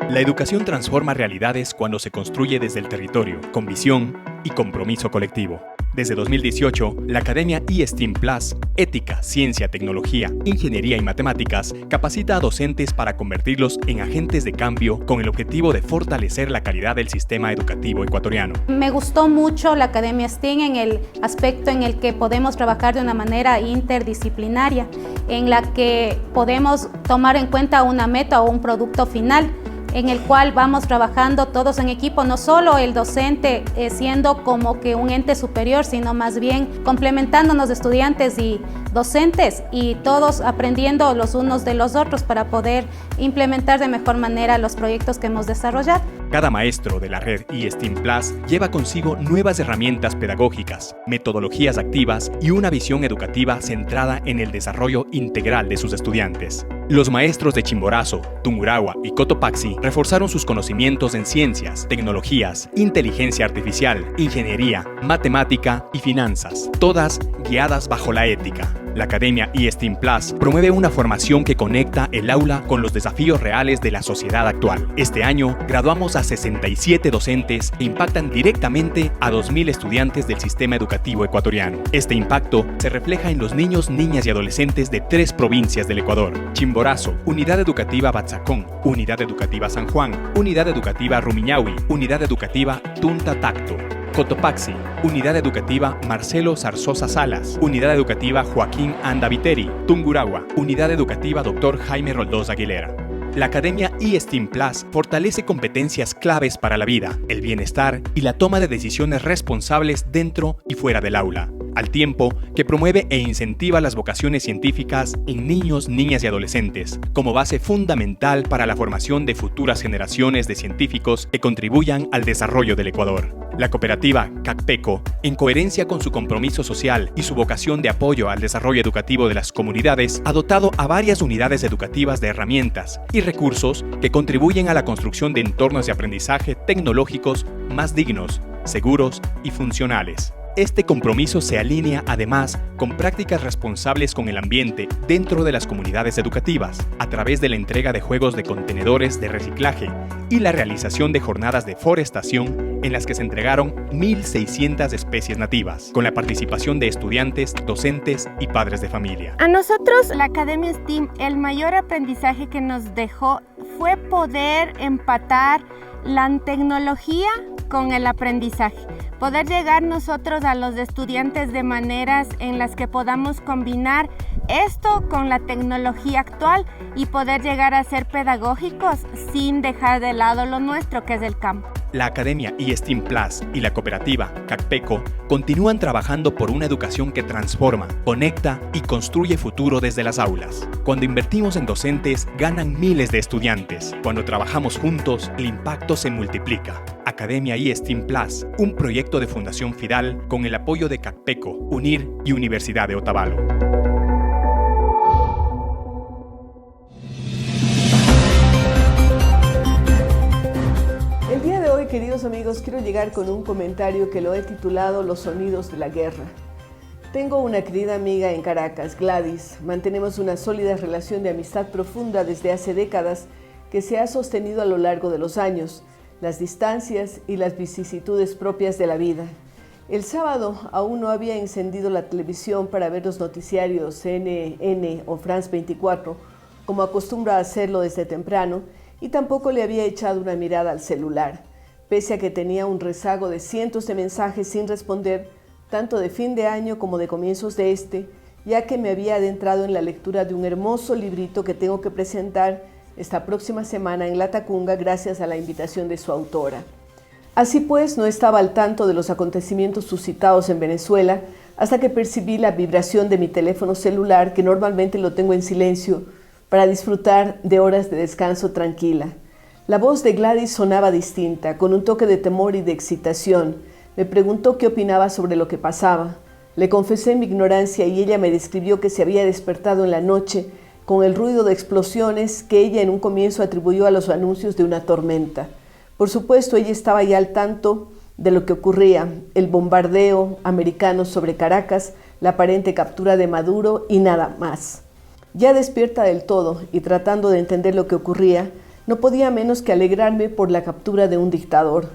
La educación transforma realidades cuando se construye desde el territorio, con visión y compromiso colectivo. Desde 2018, la Academia eSTEAM Plus, Ética, Ciencia, Tecnología, Ingeniería y Matemáticas, capacita a docentes para convertirlos en agentes de cambio con el objetivo de fortalecer la calidad del sistema educativo ecuatoriano. Me gustó mucho la Academia STEAM en el aspecto en el que podemos trabajar de una manera interdisciplinaria, en la que podemos tomar en cuenta una meta o un producto final, en el cual vamos trabajando todos en equipo, no solo el docente siendo como que un ente superior, sino más bien complementándonos estudiantes y docentes y todos aprendiendo los unos de los otros para poder implementar de mejor manera los proyectos que hemos desarrollado. Cada maestro de la red eSTEAM Plus lleva consigo nuevas herramientas pedagógicas, metodologías activas y una visión educativa centrada en el desarrollo integral de sus estudiantes. Los maestros de Chimborazo, Tungurahua y Cotopaxi reforzaron sus conocimientos en ciencias, tecnologías, inteligencia artificial, ingeniería, matemática y finanzas, todas guiadas bajo la ética. La Academia eSTEAM Plus promueve una formación que conecta el aula con los desafíos reales de la sociedad actual. Este año graduamos a 67 docentes que impactan directamente a 2.000 estudiantes del sistema educativo ecuatoriano. Este impacto se refleja en los niños, niñas y adolescentes de 3 provincias del Ecuador: Chimborazo, Unidad Educativa Batzacón, Unidad Educativa San Juan, Unidad Educativa Rumiñahui, Unidad Educativa Tunta Tacto; Cotopaxi, Unidad Educativa Marcelo Zarzosa Salas, Unidad Educativa Joaquín Andaviteri; Tungurahua, Unidad Educativa Dr. Jaime Roldós Aguilera. La Academia eSTEAM Plus fortalece competencias claves para la vida, el bienestar y la toma de decisiones responsables dentro y fuera del aula, al tiempo que promueve e incentiva las vocaciones científicas en niños, niñas y adolescentes, como base fundamental para la formación de futuras generaciones de científicos que contribuyan al desarrollo del Ecuador. La cooperativa CACPECO, en coherencia con su compromiso social y su vocación de apoyo al desarrollo educativo de las comunidades, ha dotado a varias unidades educativas de herramientas y recursos que contribuyen a la construcción de entornos de aprendizaje tecnológicos más dignos, seguros y funcionales. Este compromiso se alinea además con prácticas responsables con el ambiente dentro de las comunidades educativas, a través de la entrega de juegos de contenedores de reciclaje y la realización de jornadas de forestación en las que se entregaron 1.600 especies nativas, con la participación de estudiantes, docentes y padres de familia. A nosotros, la Academia STEAM, el mayor aprendizaje que nos dejó fue poder empatar la tecnología con el aprendizaje. Poder llegar nosotros a los estudiantes de maneras en las que podamos combinar esto con la tecnología actual y poder llegar a ser pedagógicos sin dejar de lado lo nuestro, que es el campo. La Academia eSTEAM Plus y la cooperativa CACPECO continúan trabajando por una educación que transforma, conecta y construye futuro desde las aulas. Cuando invertimos en docentes, ganan miles de estudiantes. Cuando trabajamos juntos, el impacto se multiplica. Academia eSTEAM Plus, un proyecto de Fundación Fidal con el apoyo de CACPECO, UNIR y Universidad de Otavalo. El día de hoy, queridos amigos, quiero llegar con un comentario que lo he titulado Los sonidos de la guerra. Tengo una querida amiga en Caracas, Gladys. Mantenemos una sólida relación de amistad profunda desde hace décadas que se ha sostenido a lo largo de los años, las distancias y las vicisitudes propias de la vida. El sábado aún no había encendido la televisión para ver los noticiarios CNN o France 24, como acostumbra a hacerlo desde temprano, y tampoco le había echado una mirada al celular, pese a que tenía un rezago de cientos de mensajes sin responder, tanto de fin de año como de comienzos de este, ya que me había adentrado en la lectura de un hermoso librito que tengo que presentar esta próxima semana en Latacunga gracias a la invitación de su autora. Así pues, no estaba al tanto de los acontecimientos suscitados en Venezuela hasta que percibí la vibración de mi teléfono celular, que normalmente lo tengo en silencio, para disfrutar de horas de descanso tranquila. La voz de Gladys sonaba distinta, con un toque de temor y de excitación. Me preguntó qué opinaba sobre lo que pasaba. Le confesé mi ignorancia y ella me describió que se había despertado en la noche con el ruido de explosiones que ella en un comienzo atribuyó a los anuncios de una tormenta. Por supuesto, ella estaba ya al tanto de lo que ocurría, el bombardeo americano sobre Caracas, la aparente captura de Maduro y nada más. Ya despierta del todo y tratando de entender lo que ocurría, no podía menos que alegrarme por la captura de un dictador,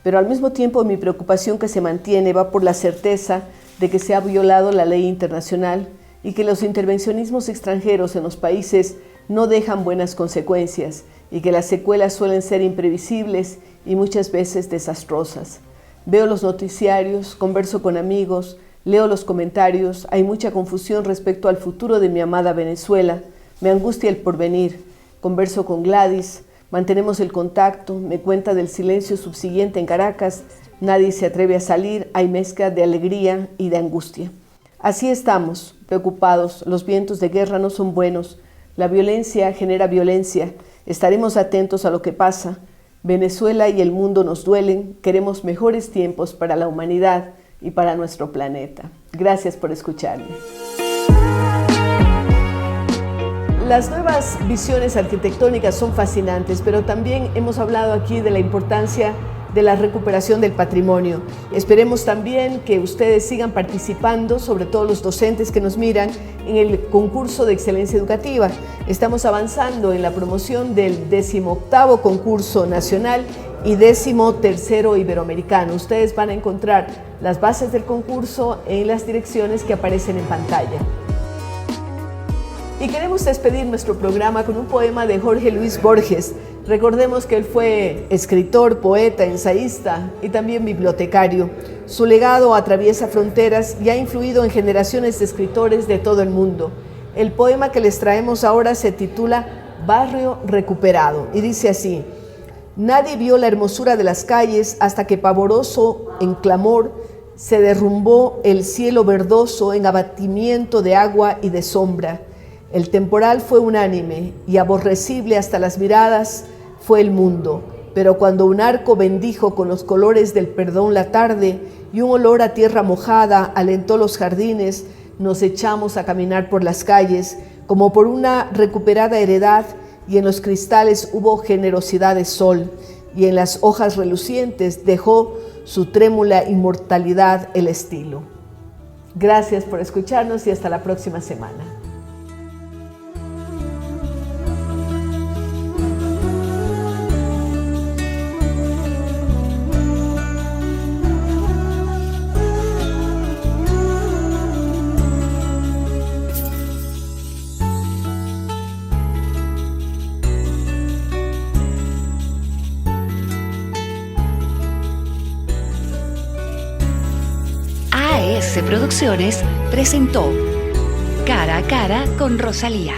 pero al mismo tiempo mi preocupación que se mantiene va por la certeza de que se ha violado la ley internacional y que los intervencionismos extranjeros en los países no dejan buenas consecuencias y que las secuelas suelen ser imprevisibles y muchas veces desastrosas. Veo los noticiarios, converso con amigos, leo los comentarios, hay mucha confusión respecto al futuro de mi amada Venezuela, me angustia el porvenir, converso con Gladys, mantenemos el contacto, me cuenta del silencio subsiguiente en Caracas, nadie se atreve a salir, hay mezcla de alegría y de angustia. Así estamos, preocupados, los vientos de guerra no son buenos, la violencia genera violencia, estaremos atentos a lo que pasa. Venezuela y el mundo nos duelen, queremos mejores tiempos para la humanidad y para nuestro planeta. Gracias por escucharme. Las nuevas visiones arquitectónicas son fascinantes, pero también hemos hablado aquí de la importancia de la recuperación del patrimonio. Esperemos también que ustedes sigan participando, sobre todo los docentes que nos miran, en el concurso de excelencia educativa. Estamos avanzando en la promoción del 18º concurso nacional y 13º iberoamericano. Ustedes van a encontrar las bases del concurso en las direcciones que aparecen en pantalla. Y queremos despedir nuestro programa con un poema de Jorge Luis Borges. Recordemos que él fue escritor, poeta, ensayista y también bibliotecario. Su legado atraviesa fronteras y ha influido en generaciones de escritores de todo el mundo. El poema que les traemos ahora se titula Barrio Recuperado y dice así: nadie vio la hermosura de las calles hasta que pavoroso en clamor se derrumbó el cielo verdoso en abatimiento de agua y de sombra. El temporal fue unánime y aborrecible hasta las miradas fue el mundo, pero cuando un arco bendijo con los colores del perdón la tarde y un olor a tierra mojada alentó los jardines, nos echamos a caminar por las calles como por una recuperada heredad, y en los cristales hubo generosidad de sol, y en las hojas relucientes dejó su trémula inmortalidad el estilo. Gracias por escucharnos y hasta la próxima semana. AS Producciones presentó Cara a Cara con Rosalía.